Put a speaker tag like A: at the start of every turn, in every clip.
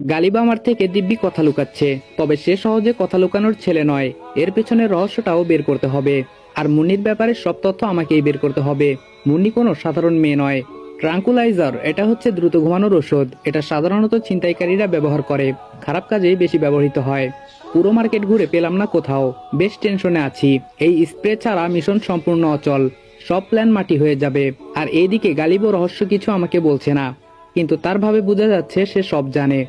A: গালিব আমার থেকে দিব্যি কথা লুকাচ্ছে, তবে সে সহজে কথা লুকানোর ছেলে নয়। এর পেছনের রহস্যটাও বের করতে হবে। আর মুন্নির ব্যাপারে সব তথ্য আমাকেই বের করতে হবে। মুন্নি কোনো সাধারণ মেয়ে নয়। ট্রাঙ্কুলাইজার এটা হচ্ছে দ্রুত ঘুমানোর ওষুধ। এটা সাধারণত ছিনতাইকারীরা ব্যবহার করে, খারাপ কাজেই বেশি ব্যবহৃত হয়। পুরো মার্কেট ঘুরে পেলাম না কোথাও, বেশ টেনশনে আছি। এই স্প্রে ছাড়া মিশন সম্পূর্ণ অচল, সব প্ল্যান মাটি হয়ে যাবে। আর এইদিকে গালিবও রহস্য কিছু আমাকে বলছে না, কিন্তু তার ভাবে বোঝা যাচ্ছে সে সব জানে।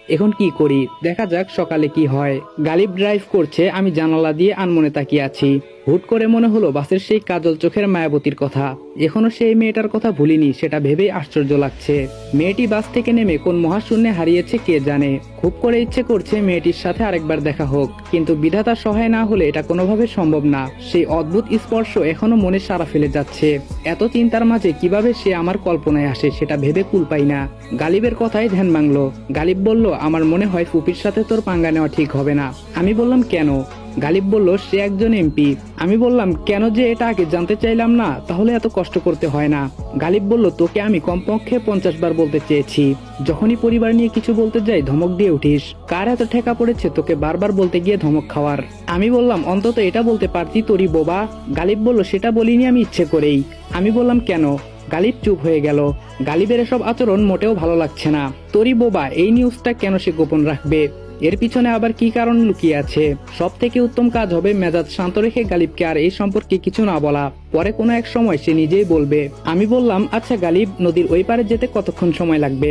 A: এখন কি করি, দেখা যাক সকালে কি হয়। গালিব ড্রাইভ করছে, আমি জানালা দিয়ে আনমনে তাকিয়ে আছি। হুট করে মনে হলো বাসের সেই কাজল চোখের মায়াবতীর কথা। এখনো সেই মেয়েটার কথা ভুলিনি, সেটা ভেবেই আশ্চর্য লাগছে। মেয়েটি বাস থেকে নেমে কোন মহাশূন্যে হারিয়েছে কে জানে। খুব করে ইচ্ছে করছে মেয়েটির সাথে আরেকবার দেখা হোক, কিন্তু বিধাতা সহায় না হলে এটা কোনোভাবে সম্ভব না। সেই অদ্ভুত স্পর্শ এখনো মনে সাড়া ফেলে যাচ্ছে। এত চিন্তার মাঝে কিভাবে সে আমার কল্পনায় আসে সেটা ভেবে কুল পাই না। গালিবের কথাই ধ্যান ভাঙলো। গালিব বলল, আমার মনে হয় ফুপির সাথে তোর পাঙ্গা নেওয়া ঠিক হবে না। আমি বললাম কেন? গালিব বলল, সে একজন এমপি। আমি বললাম কেন যে এটা আগে জানতে চাইলাম না, তাহলে এত কষ্ট করতে হয় না। গালিব বলল, তোকে আমি কমপক্ষে 50 বার বলতে চেয়েছি, যখনই পরিবার নিয়ে কিছু বলতে যাই ধমক দিয়ে উঠিস। কার এত ঠেকা পড়েছে তোকে বারবার বলতে গিয়ে ধমক খাওয়ার? আমি বললাম অন্তত এটা বলতে পারতি তোরই বোবা। গালিব বলল, সেটা বলিনি আমি ইচ্ছে করেই। আমি বললাম কেন? গালিব চুপ হয়ে গেল। গালিবের এসব আচরণ মোটেও ভালো লাগছে না। তোরই বোবা এই নিউজটা কেন সে গোপন রাখবে? এর পিছনে আবার কি কারণ লুকিয়ে আছে? সব থেকে উত্তম কাজ হবে মেজাজ শান্ত রেখে গালিবকে আর এই সম্পর্কে কিছু না বলা। পরে কোনো এক সময় সে নিজেই বলবে। আমি বললাম, আচ্ছা গালিব, নদীর ওই পারে যেতে কতক্ষণ সময় লাগবে?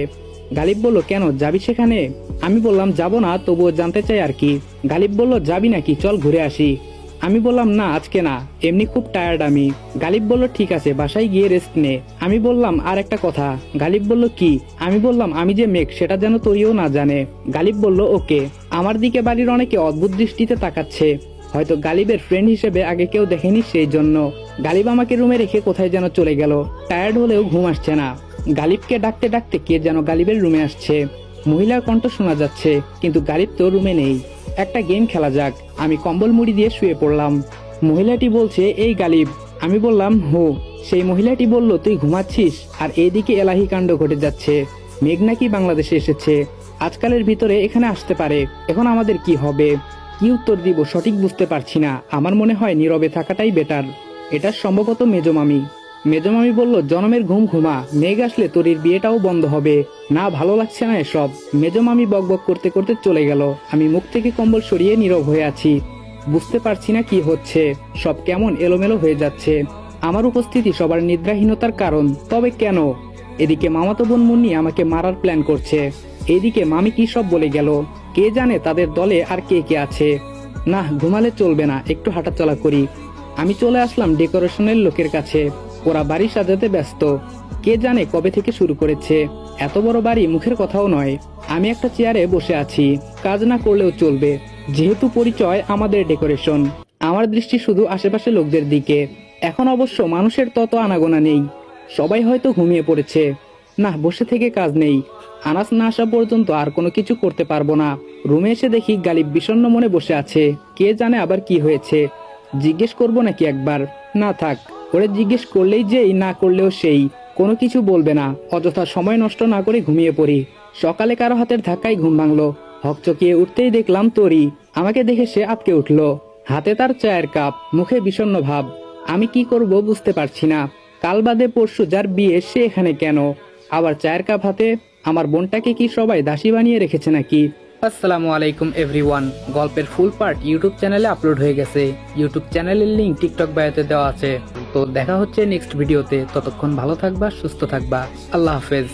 A: গালিব বলল, কেন যাবি সেখানে? আমি বললাম যাব না, তবুও জানতে চাই আর কি। গালিব বলল, যাবি নাকি, চল ঘুরে আসি। আমি বললাম, না আজকে না, এমনি খুব টায়ার্ড আমি। গালিব বলল, ঠিক আছে বাসায় গিয়ে রেস্ট নে। আমি বললাম, আর একটা কথা। গালিব বলল, কি? আমি বললাম, আমি যে মেঘ সেটা যেন তোরিও না জানে। গালিব বলল, ওকে। আমার দিকে বাড়ির অনেকে অদ্ভুত দৃষ্টিতে তাকাচ্ছে, হয়তো গালিবের ফ্রেন্ড হিসেবে আগে কেউ দেখেনি সেই জন্য। গালিব আমাকে রুমে রেখে কোথায় যেন চলে গেল। টায়ার্ড হলেও ঘুম আসছে না। গালিবকে ডাকতে ডাকতে কে যেন গালিবের রুমে আসছে। মহিলার কণ্ঠ শোনা যাচ্ছে, কিন্তু গালিব তো রুমে নেই। একটা গেম খেলা যাক। আমি কম্বল মুড়ি দিয়ে শুয়ে পড়লাম। মহিলাটি বলছে, এই গালিব। আমি বললাম, হো। সেই মহিলাটি বলল, তুই ঘুমাচ্ছিস? আর এইদিকে এলাহি কাণ্ড ঘটে যাচ্ছে। মেঘ নাকি বাংলাদেশে এসেছে, আজকালের ভিতরে এখানে আসতে পারে। এখন আমাদের কি হবে? কি উত্তর দিব সঠিক বুঝতে পারছি না। আমার মনে হয় নীরবে থাকাটাই বেটার। এটা সম্ভবত মেজমামি। মেজমামি বলল, জনমের ঘুম ঘুমা, মেঘ আসলে তোরির বিয়েটাও বন্ধ হবে না। ভালো লাগছে না এসব। মেজমামি বকবক করতে করতে চলে গেল। আমি মুখ থেকে কম্বল সরিয়ে নীরব হয়ে আছি। বুঝতে পারছি না কি হচ্ছে, সব কেমন এলোমেলো হয়ে যাচ্ছে। আমার উপস্থিতি সবার নিদ্রাহীনতার কারণ, তবে কেন? এদিকে মামাতো বোন মুন্নি আমাকে মারার প্ল্যান করছে, এইদিকে মামি কি সব বলে গেল। কে জানে তাদের দলে আর কে কে আছে। না, ঘুমালে চলবে না, একটু হাঁটাচলা করি। আমি চলে আসলাম ডেকোরেশনের লোকের কাছে। ওরা বাড়ি সাজাতে ব্যস্ত। কে জানে কবে থেকে শুরু করেছে। এত বড় বাড়ি মুখের কথাও নয়। আমি একটা চেয়ারে বসে আছি, কাজ না করলেও চলবে, যেহেতু পরিচয় আমাদের ডেকোরেশন। আমার দৃষ্টি শুধু আশেপাশে লোকদের দিকে। এখন অবশ্য মানুষের তত আনাগোনা নেই, সবাই হয়তো ঘুমিয়ে পড়েছে। না, বসে থেকে কাজ নেই। আনাস না আসা পর্যন্ত আর কোনো কিছু করতে পারবো না। রুমে এসে দেখি গালিব বিষণ্ণ মনে বসে আছে। কে জানে আবার কি হয়েছে। জিজ্ঞেস করবো নাকি একবার? না থাক, ওরে জিজ্ঞেস করলেই যেই, না করলেও সেই। কোনো কিছু বলবে না। অযথা সময় নষ্ট না করে ঘুমিয়ে পড়ি। সকালে কারো হাতের ধাক্কায় ঘুম ভাঙলো। হকচকিয়ে উঠতেই দেখলাম তরি। আমাকে দেখে সে আটকে উঠলো। হাতে তার চায়ের কাপ, মুখে বিষণ্ণ ভাব। আমি কি করব বুঝতে পারছি না। কাল বাদে পরশু যার বিয়ে সে এখানে কেন? আবার চায়ের কাপ হাতে। আমার বোনটাকে কি সবাই দাসী বানিয়ে রেখেছে নাকি? আসসালামু আলাইকুম এভরিওয়ান। গল্পের ফুল পার্ট ইউটিউব চ্যানেলে আপলোড হয়ে গেছে। ইউটিউব চ্যানেলের লিংক টিকটক বায়োতে দেওয়া আছে। তো দেখা হচ্ছে নেক্সট ভিডিওতে। ততক্ষণ ভালো থাকবা, সুস্থ থাকবা। আল্লাহ হাফেজ।